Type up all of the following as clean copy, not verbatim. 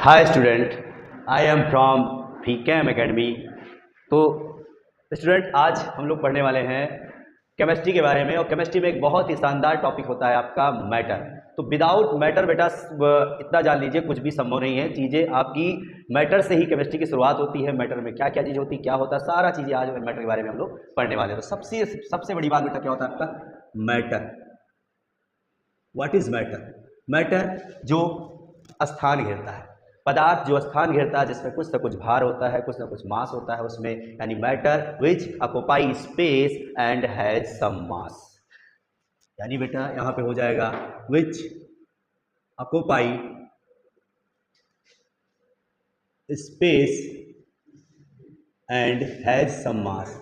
Hi student, I am from फीकेम academy. तो student, आज हम लोग पढ़ने वाले हैं केमिस्ट्री के बारे में। और केमिस्ट्री में एक बहुत ही शानदार टॉपिक होता है आपका मैटर। तो विदाउट मैटर बेटा इतना जान लीजिए कुछ भी संभव नहीं है। चीज़ें आपकी मैटर से ही केमिस्ट्री की शुरुआत होती है। मैटर में क्या क्या चीज़ होती है, क्या होता है, सारा चीज़ें आज मैटर के बारे में हम लोग पढ़ने वाले हैं। तो सबसे बड़ी बात बेटा क्या होता है आपका matter. What is matter? Matter जो स्थान घेरता है, पदार्थ जो स्थान घेरता है, जिसमें कुछ ना कुछ भार होता है, कुछ ना कुछ मास होता है उसमें, यानी matter which occupy space and has some mass. यानी बेटा यहां पे हो जाएगा which occupy space and has some mass,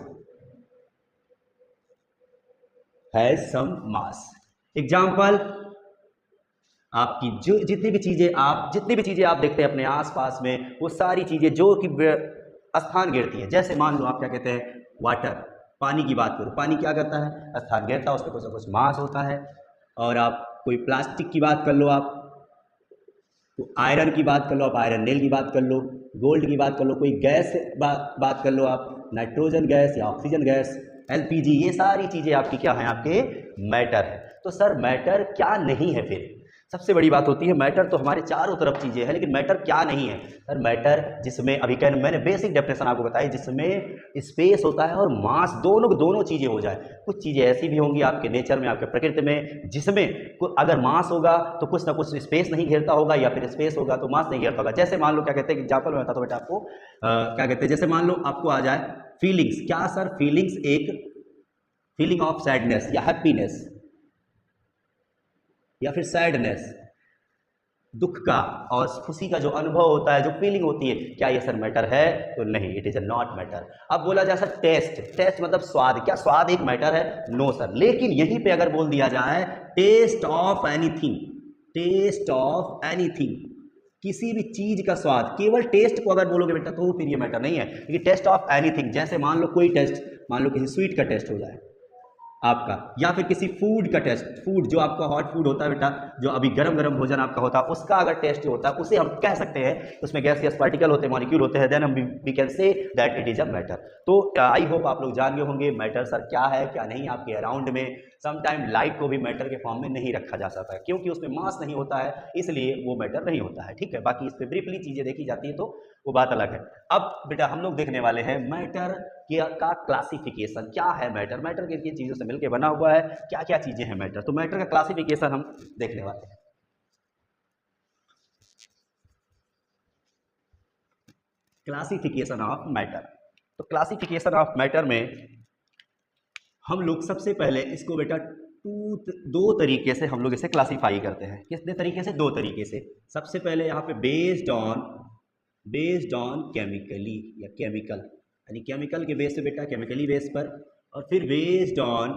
has some mass. Example, आपकी जो जितनी भी चीज़ें आप देखते हैं अपने आसपास में, वो सारी चीज़ें जो कि स्थान घेरती है। जैसे मान लो आप क्या कहते हैं, वाटर, पानी की बात करो, पानी क्या करता है, स्थान घेरता है, उसमें कुछ ना कुछ मास होता है। और आप कोई प्लास्टिक की बात कर लो, आप तो आयरन की बात कर लो, आप आयरन नेल की बात कर लो, गोल्ड की बात कर लो, कोई गैस बात कर लो, आप नाइट्रोजन गैस या ऑक्सीजन गैस, एलपीजी, ये सारी चीज़ें आपकी क्या है, आपके मैटर है। तो सर मैटर क्या नहीं है? फिर सबसे बड़ी बात होती है मैटर तो हमारे चारों तरफ चीज़ें हैं, लेकिन मैटर क्या नहीं है? सर मैटर जिसमें अभी मैंने बेसिक डेफिनेशन आपको बताई, जिसमें स्पेस होता है और मास, दोनों चीज़ें हो जाए। कुछ चीज़ें ऐसी भी होंगी आपके नेचर में, आपके प्रकृति में, जिसमें अगर मास होगा तो कुछ ना कुछ स्पेस नहीं घेरता होगा, या फिर स्पेस होगा तो मास नहीं घेरता होगा। जैसे मान लो क्या कहते हैं, एग्जाम्पल में बताता हूँ बेटा आपको, क्या कहते हैं, जैसे मान लो आपको आ जाए फीलिंग्स। क्या सर फीलिंग्स? एक फीलिंग ऑफ सैडनेस या हैप्पीनेस, या फिर सैडनेस, दुख का और खुशी का जो अनुभव होता है, जो फीलिंग होती है, क्या ये सर मैटर है? तो नहीं, it is a not matter. अब बोला जाए सर टेस्ट मतलब स्वाद, क्या स्वाद एक मैटर है? No sir. लेकिन यहीं पे अगर बोल दिया जाए test of anything, test of anything, किसी भी चीज का स्वाद, केवल टेस्ट को अगर बोलोगे बेटा तो फिर ये मैटर नहीं है। क्योंकि टेस्ट ऑफ एनीथिंग, जैसे मान लो कोई टेस्ट, मान लो किसी स्वीट का टेस्ट हो जाए आपका, या फिर किसी फूड का टेस्ट, फूड जो आपका हॉट फूड होता है बेटा, जो अभी गरम गरम भोजन आपका होता है, उसका अगर टेस्ट होता है, उसे हम कह सकते हैं उसमें गैसियस पार्टिकल होते हैं, मॉलिक्यूल होते हैं, देन हम we can say that it is a matter. तो आई होप आप लोग जान गए होंगे मैटर सर क्या है क्या नहीं। आपके अराउंड में समटाइम लाइट को भी मैटर के फॉर्म में नहीं रखा जा सकता है, क्योंकि उसमें मास नहीं होता है, इसलिए वो मैटर नहीं होता है। ठीक है, बाकी इस पर ब्रीफली चीजें देखी जाती है तो वो बात अलग है। अब बेटा हम लोग देखने वाले हैं मैटर का क्लासिफिकेशन। क्या है मैटर? मैटर किन किन चीज़ों से मिलकर बना हुआ है, क्या क्या चीज़ें हैं मैटर। तो मैटर का क्लासिफिकेशन हम देखने वाले हैं। Classification of matter. तो क्लासिफिकेशन ऑफ मैटर में हम लोग सबसे पहले इसको बेटा दो तरीके से हम लोग इसे क्लासिफाई करते हैं। कितने तरीके से? दो तरीके से। सबसे पहले यहाँ पे बेस्ड ऑन केमिकली या केमिकल, यानी केमिकल के बेस पे बेटा, केमिकली बेस पर। और फिर बेस्ड ऑन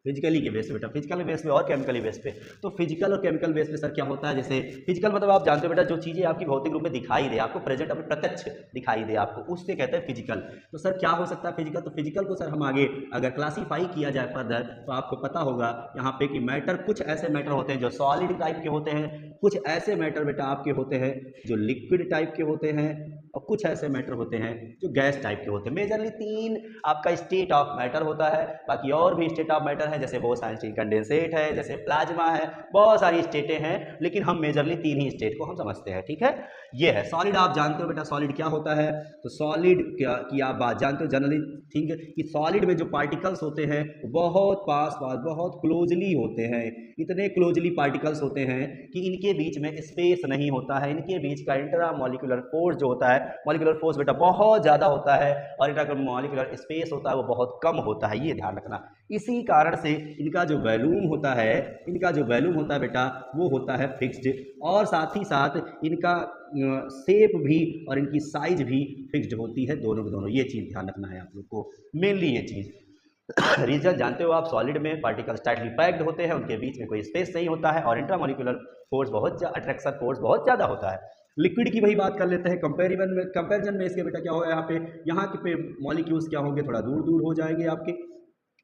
फिजिकली के बेस पे बेटा, फिजिकल बेस पे और केमिकली बेस पे। तो फिजिकल और केमिकल बेस पे सर क्या होता है, जैसे फिजिकल मतलब आप जानते हो बेटा, जो चीज़ें आपकी भौतिक रूप में दिखाई दे, आपको प्रेजेंट, अपने प्रत्यक्ष दिखाई दे आपको, उससे कहते हैं फिजिकल। तो सर क्या हो सकता है फिजिकल? तो फिजिकल को सर हम आगे अगर क्लासीफाई किया जाए फर्दर, तो आपको पता होगा यहाँ पे कि मैटर, कुछ ऐसे मैटर होते हैं जो सॉलिड टाइप के होते हैं, कुछ ऐसे मैटर बेटा आपके होते हैं जो लिक्विड टाइप के होते हैं, और कुछ ऐसे मैटर होते हैं जो गैस टाइप के होते हैं। मेजरली तीन आपका स्टेट ऑफ मैटर होता है। बाकी और भी स्टेट ऑफ मैटर है, जैसे बहुत सारी कंडेंसेट है, जैसे प्लाज्मा है, बहुत सारी स्टेटें हैं, लेकिन हम मेजरली तीन ही स्टेट को हम समझते हैं। ठीक है, ये है सॉलिड। आप जानते हो बेटा सॉलिड क्या होता है? तो सॉलिड की आप बात जानते हो, जनरली थिंक कि सॉलिड में जो पार्टिकल्स होते हैं बहुत पास बहुत क्लोजली होते हैं। इतने क्लोजली पार्टिकल्स होते हैं कि इनके बीच में स्पेस नहीं होता है। इनके बीच का इंट्रा मॉलिक्यूलर फोर्स जो होता है, मॉलिक्यूलर फोर्स बेटा बहुत ज़्यादा होता है, और इंट्रा मॉलिक्यूलर स्पेस होता है वो बहुत कम होता है, ये ध्यान रखना। इसी कारण से इनका जो वॉल्यूम होता है बेटा, वो होता है फिक्स्ड, और साथ ही साथ इनका शेप भी और इनकी साइज भी फिक्स्ड होती है, दोनों के दोनों। ये चीज़ ध्यान रखना है आप लोग को, मेनली ये चीज़। रीजन जानते हो आप, सॉलिड में पार्टिकल्स टाइटली पैक्ड होते हैं, उनके बीच में कोई स्पेस नहीं होता है, और इंट्रामोलिकुलर फोर्स अट्रैक्शन फोर्स बहुत ज़्यादा होता है। लिक्विड की वही बात कर लेते हैं, कंपैरिजन में इसके बेटा क्या होगा, यहाँ के पे मॉलिक्यूल्स क्या होंगे, थोड़ा दूर दूर हो जाएंगे आपके,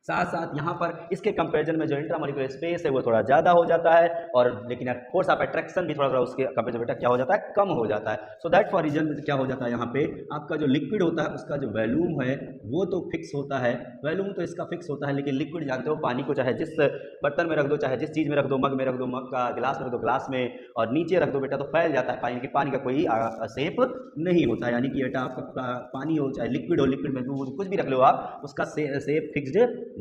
साथ साथ यहाँ पर इसके कंपैरिजन में जो इंट्रामॉलिक्यूलर स्पेस है वो थोड़ा ज़्यादा हो जाता है, और लेकिन फोर्स ऑफ अट्रैक्शन भी थोड़ा थोड़ा उसके कंपैरिजन बेटा क्या हो जाता है, कम हो जाता है। सो दैट फॉर रीजन क्या हो जाता है, यहाँ पे आपका जो लिक्विड होता है उसका जो वॉल्यूम है वो तो फिक्स होता है, वॉल्यूम तो इसका फिक्स होता है, लेकिन लिक्विड जानते हो पानी को चाहे जिस बर्तन में रख दो, चाहे जिस चीज़ में रख दो, मग में रख दो मग का, गिलास में रख दो ग्लास में, और नीचे रख दो बेटा तो फैल जाता है पानी की, पानी का कोई शेप नहीं होता है। यानी कि बेटा आपका पानी हो चाहे लिक्विड हो, लिक्विड में कुछ भी रख लो आप, उसका शेप फिक्स्ड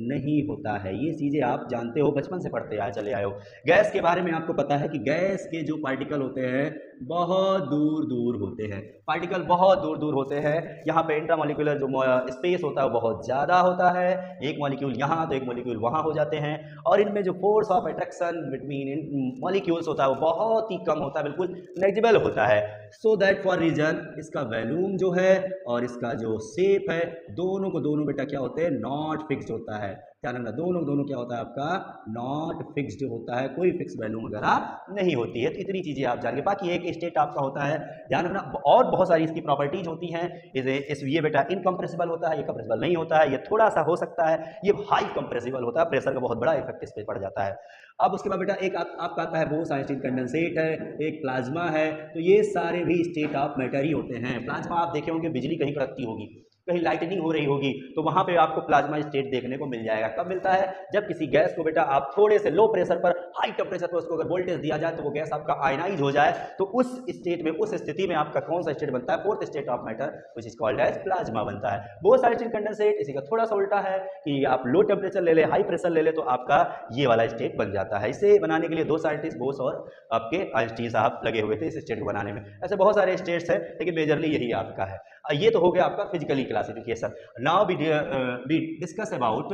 नहीं होता है। ये चीज़ें आप जानते हो, बचपन से पढ़ते आ चले आए हो। गैस के बारे में आपको पता है कि गैस के जो पार्टिकल होते हैं बहुत दूर दूर होते हैं, पार्टिकल बहुत दूर दूर होते हैं। यहाँ पे इंट्रामॉलिक्यूलर जो स्पेस होता है वो बहुत ज़्यादा होता है, एक मॉलिक्यूल यहाँ तो एक मॉलिक्यूल वहाँ हो जाते हैं, और इनमें जो force of attraction between molecules होता है वो बहुत ही कम होता है, बिल्कुल नेग्लिजिबल होता है। सो दैट फॉर रीजन इसका वॉल्यूम जो है और इसका जो शेप है दोनों बेटा क्या होते हैं, नॉट फिक्स्ड होता है। ध्यान रखना, दोनों क्या होता है आपका, नॉट फिक्स्ड होता है, कोई फिक्स वैल्यू वगैरह नहीं होती है। तो इतनी चीजें आप जानिए। बाकी एक स्टेट आपका होता है, ध्यान रखना, और बहुत सारी इसकी प्रॉपर्टीज होती हैं। ये बेटा इनकम्प्रेसिबल होता है, ये कंप्रेसिबल नहीं होता है, ये थोड़ा सा हो सकता है, ये हाई कंप्रेसिबल होता है, प्रेशर का बहुत बड़ा इफेक्ट इस पर पड़ जाता है। अब उसके बाद बेटा एक आपका आता है बोस-आइंस्टीन कंडेंसेट है, एक प्लाज्मा है, तो ये सारे भी स्टेट ऑफ मैटर ही होते हैं। प्लाज्मा आप देखे होंगे बिजली कहीं कड़कती होगी, कहीं लाइटनिंग हो रही होगी, तो वहां पे आपको प्लाज्मा स्टेट देखने को मिल जाएगा। कब मिलता है, जब किसी गैस को बेटा आप थोड़े से लो प्रेशर पर हाई टेम्परेचर पर उसको अगर वोल्टेज दिया जाए तो वो गैस आपका आयनाइज हो जाए, तो उस स्टेट में, उस स्थिति में आपका कौन सा स्टेट बनता है, fourth state of matter which is called as plasma बनता है। बोस-आइंस्टीन कंडेंसेट इसी का थोड़ा सा उल्टा है कि आप लो टेम्परेचर ले ले, हाई प्रेशर ले ले, तो आपका ये वाला स्टेट बन जाता है। इसे बनाने के लिए दो साइंटिस्ट बोस और आपके आइंस्टीन साहब लगे हुए थे इस स्टेट को बनाने में। ऐसे बहुत सारे स्टेट्स हैं, लेकिन मेजरली यही आपका है। ये तो हो गया आपका physically classification. Now we discuss about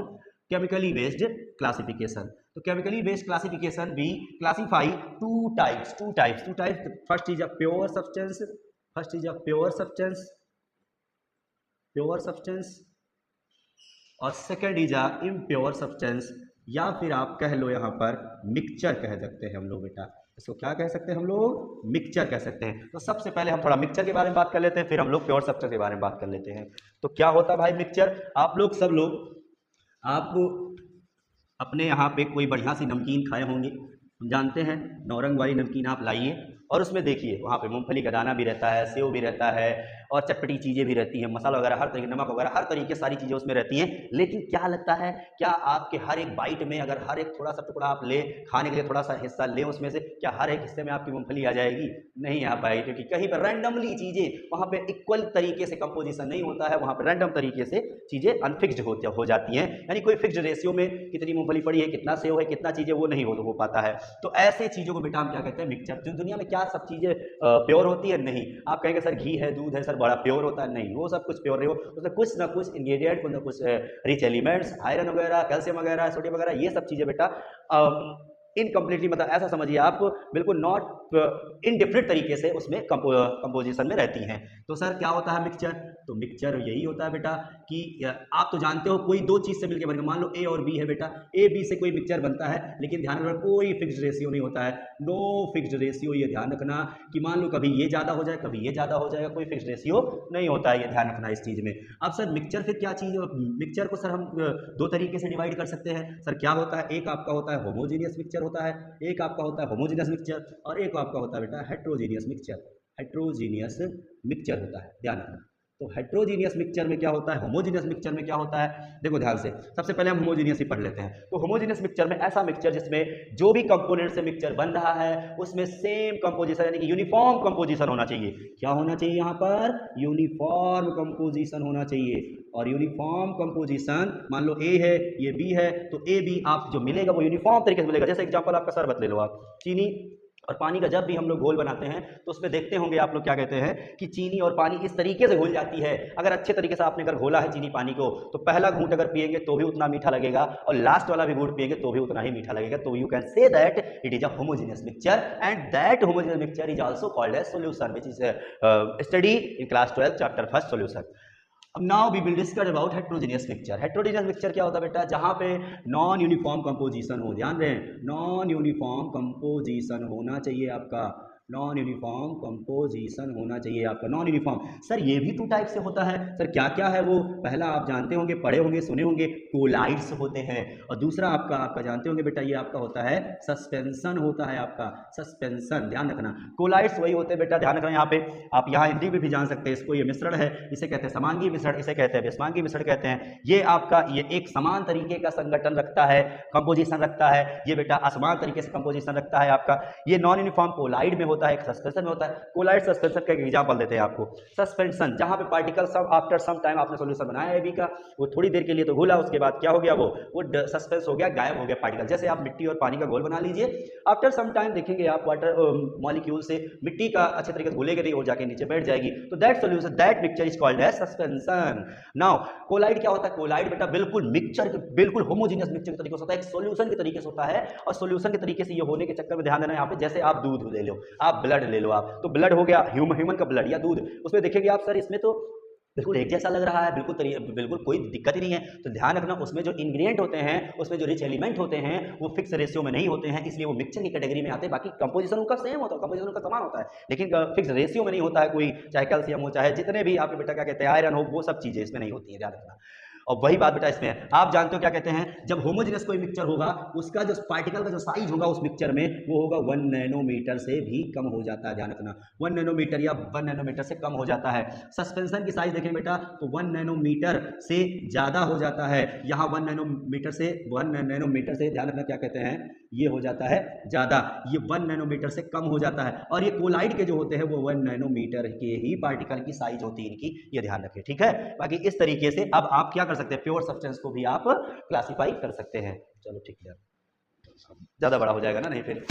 chemically based classification. तो chemically based classification we classify two types. First is a pure substance, और second is a impure substance, या फिर आप कह लो यहाँ पर मिक्सचर कह सकते हैं हम लोग बेटा। इसको क्या कह सकते हैं हम लोग, मिक्सचर कह सकते हैं। तो सबसे पहले हम थोड़ा मिक्सचर के बारे में बात कर लेते हैं, फिर हम लोग प्योर सब्सटेंस के बारे में बात कर लेते हैं। तो क्या होता है भाई मिक्सचर, आप लोग सब लोग आप अपने यहाँ पे कोई बढ़िया सी नमकीन खाए होंगे, हम जानते हैं नौरंग वाली नमकीन आप लाइए और उसमें देखिए वहाँ पे मूंगफली का दाना भी रहता है, सेव भी रहता है, और चटपटी चीज़ें भी रहती हैं, मसाला वगैरह हर तरीके, नमक वगैरह हर तरीके सारी चीज़ें उसमें रहती हैं। लेकिन क्या लगता है, क्या आपके हर एक बाइट में अगर हर एक थोड़ा सा टुकड़ा आप ले खाने के लिए, थोड़ा सा हिस्सा लें उसमें से, क्या हर एक हिस्से में आपकी मूंगफली आ जाएगी? नहीं आ पाएगी, क्योंकि कहीं पर रैंडमली चीज़ें, वहाँ पे इक्वल तरीके से कंपोजिशन नहीं होता है, वहाँ पर रैंडम तरीके से चीज़ें अनफिक्स्ड हो जाती हैं। यानी कोई फिक्स्ड रेशियो में कितनी मूंगफली पड़ी है, कितना सेव है, कितना चीज़ें, वो नहीं हो पाता है। तो ऐसे चीज़ों को बेटा हम क्या कहते हैं, मिक्सचर। तो दुनिया में क्या सब चीज़ें प्योर होती है? नहीं। आप कहेंगे सर घी है, दूध है, सर बड़ा प्योर होता है? नहीं, वो सब कुछ प्योर नहीं हो, उसमें कुछ ना कुछ इंग्रेडिएंट, कुछ ना कुछ रिच एलिमेंट्स, आयरन वगैरह, कैल्शियम वगैरह, सोडियम वगैरह, ये सब चीज़ें बेटा इनकम्प्लीटली, मतलब ऐसा समझिए आप, बिल्कुल नॉट इनडिफरेंट तरीके से उसमें कंपोजिशन में रहती हैं। तो सर क्या होता है मिक्सचर? तो मिक्सचर यही होता है बेटा कि आप तो जानते हो कोई दो चीज़ से मिलकर बनेगा, मान लो ए और बी है बेटा, ए बी से कोई मिक्सचर बनता है, लेकिन ध्यान रखना कोई फिक्स्ड रेशियो नहीं होता है, नो फिक्स्ड रेशियो। ये ध्यान रखना कि मान लो कभी ये ज़्यादा हो जाए, कभी ये ज़्यादा हो जाएगा, कोई फिक्स्ड रेशियो नहीं होता है, ये ध्यान रखना इस चीज़ में। अब सर मिक्सचर फिर क्या चीज़ है? मिक्सचर को सर हम दो तरीके से डिवाइड कर सकते हैं। सर क्या होता है, एक आपका होता है होमोजीनियस मिक्सचर होता है, एक आपका होता है होमोजीनियस मिक्सचर, और एक आपका होता है बेटा हेट्रोजीनियस मिक्सचर होता है, ध्यान रखना। तो हेट्रोजीनियस मिक्सचर में क्या होता है, होमोजीनियस मिक्सचर में क्या होता है, देखो ध्यान से। सबसे पहले हम होमोजीनियस ही पढ़ लेते हैं। तो होमोजीनियस मिक्सचर में ऐसा मिक्सचर जिसमें जो भी कंपोनेंट से मिक्सचर बन रहा है उसमें सेम कंपोजिशन, यानी कि यूनिफॉर्म कंपोजिशन होना चाहिए। क्या होना चाहिए यहाँ पर? यूनिफॉर्म कंपोजिशन होना चाहिए। और यूनिफॉर्म कंपोजिशन, मान लो ए है, ये बी है, तो ए बी आप जो मिलेगा वो यूनिफॉर्म तरीके से मिलेगा। जैसे एग्जांपल आपका शरबत ले लो आप, चीनी और पानी का जब भी हम लोग घोल बनाते हैं तो उसमें देखते होंगे आप लोग क्या कहते हैं कि चीनी और पानी इस तरीके से घुल जाती है। अगर अच्छे तरीके से आपने अगर घोला है चीनी पानी को, तो पहला घूंट अगर पिएंगे तो भी उतना मीठा लगेगा, और लास्ट वाला भी घूंट पिएंगे तो भी उतना ही मीठा लगेगा। तो you can say that it is a homogeneous mixture, and that homogeneous mixture is also called as solution, which is study in class 12 chapter 1 solution. अब now we will discuss about heterogeneous mixture. Heterogeneous mixture क्या होता है बेटा? जहां पे non uniform composition हो, ध्यान दें, नॉन यूनिफॉर्म कंपोजिशन होना चाहिए आपका, नॉन यूनिफॉर्म कंपोजिशन होना चाहिए आपका। नॉन यूनिफॉर्म सर ये भी टू टाइप से होता है सर, क्या क्या है वो? पहला आप जानते होंगे, पढ़े होंगे, सुने होंगे, कोलाइड्स होते हैं। और दूसरा आपका जानते होंगे बेटा, ये आपका होता है सस्पेंशन होता है आपका, सस्पेंशन। ध्यान रखना, कोलाइड्स वही होते हैं बेटा, ध्यान रखना। यहाँ पे आप यहाँ हिंदी में भी जान सकते हैं इसको, ये मिश्रण है, इसे कहते हैं समांगी मिश्रण, इसे कहते हैं विषमांगी मिश्रण कहते हैं। ये आपका ये एक समान तरीके का संगठन रखता है, कंपोजिशन रखता है ये बेटा, असमान तरीके से कंपोजिशन रखता है आपका। ये नॉन यूनिफॉर्म कोलाइड में होता है, एक सस्पेंशन में होता है। कोलाइड सस्पेंशन का एग्जांपल देते हैं आपको। सस्पेंशन जहां पे पार्टिकल सब आफ्टर सम टाइम, आपने सॉल्यूशन बनाया है भी का, वो थोड़ी देर के लिए तो घुला, उसके बाद क्या हो गया, वो सस्पेंस हो गया, गायब हो गया पार्टिकल। जैसे आप मिट्टी और पानी का घोल बना लीजिए, आफ्टर सम टाइम देखेंगे आप वाटर मॉलिक्यूल से मिट्टी का अच्छे तरीके से घुलेगी नहीं, वो जाके नीचे बैठ जाएगी, तो that solution, that mixture is called as suspension. Now colloid क्या होता है? कोलाइड बेटा बिल्कुल मिक्सचर, बिल्कुल होमोजेनियस मिक्सचर के तरीके से होता है, एक सॉल्यूशन के तरीके से होता है। और सॉल्यूशन के तरीके से ये होने के चक्कर में ध्यान देना, यहाँ पे जैसे आप दूध ले लो, आप ब्लड ले लो, आप तो ब्लड हो गया ह्यूमन का ब्लड या दूध, उसमें देखेंगे आप सर इसमें तो बिल्कुल एक जैसा लग रहा है, बिल्कुल कोई दिक्कत ही नहीं है। तो ध्यान रखना, उसमें जो इंग्रेडिएंट होते हैं, उसमें जो रिच एलिमेंट होते हैं, वो फिक्स रेशियो में नहीं होते हैं, इसलिए वो मिक्सचर की कैटेगरी में आते हैं। बाकी कंपोजिशन उनका सेम होता है, कंपोजिशन उनका समान होता है, लेकिन फिक्स रेशियो में नहीं होता है कोई, चाहे कैल्शियम हो, चाहे जितने भी आपके बेटा क्या कहते हैं आयरन हो, वो सब चीजें इसमें नहीं होती है, ध्यान रखना। और वही बात बेटा इसमें है, आप जानते हो क्या कहते हैं, जब होमोजेनियस कोई मिक्सचर होगा, उसका जो पार्टिकल का जो साइज होगा उस मिक्सचर में, वो होगा 1 नैनोमीटर से भी कम हो जाता है, ध्यान रखना 1 नैनोमीटर या 1 नैनोमीटर से कम हो जाता है। सस्पेंशन की साइज देखें बेटा तो 1 नैनोमीटर से ज्यादा हो जाता है, यहाँ 1 नैनोमीटर से ध्यान रखना क्या कहते हैं, ये हो जाता है ज्यादा, ये 1 नैनोमीटर से कम हो जाता है। और ये कोलाइड के जो होते हैं वो 1 नैनोमीटर के ही पार्टिकल की साइज होती है इनकी, ये ध्यान रखिए, ठीक है। बाकी इस तरीके से अब आप क्या कर सकते हैं, प्योर सब्सटेंस को भी आप क्लासिफाई कर सकते हैं। चलो ठीक है, ज्यादा बड़ा हो जाएगा ना नहीं फिर।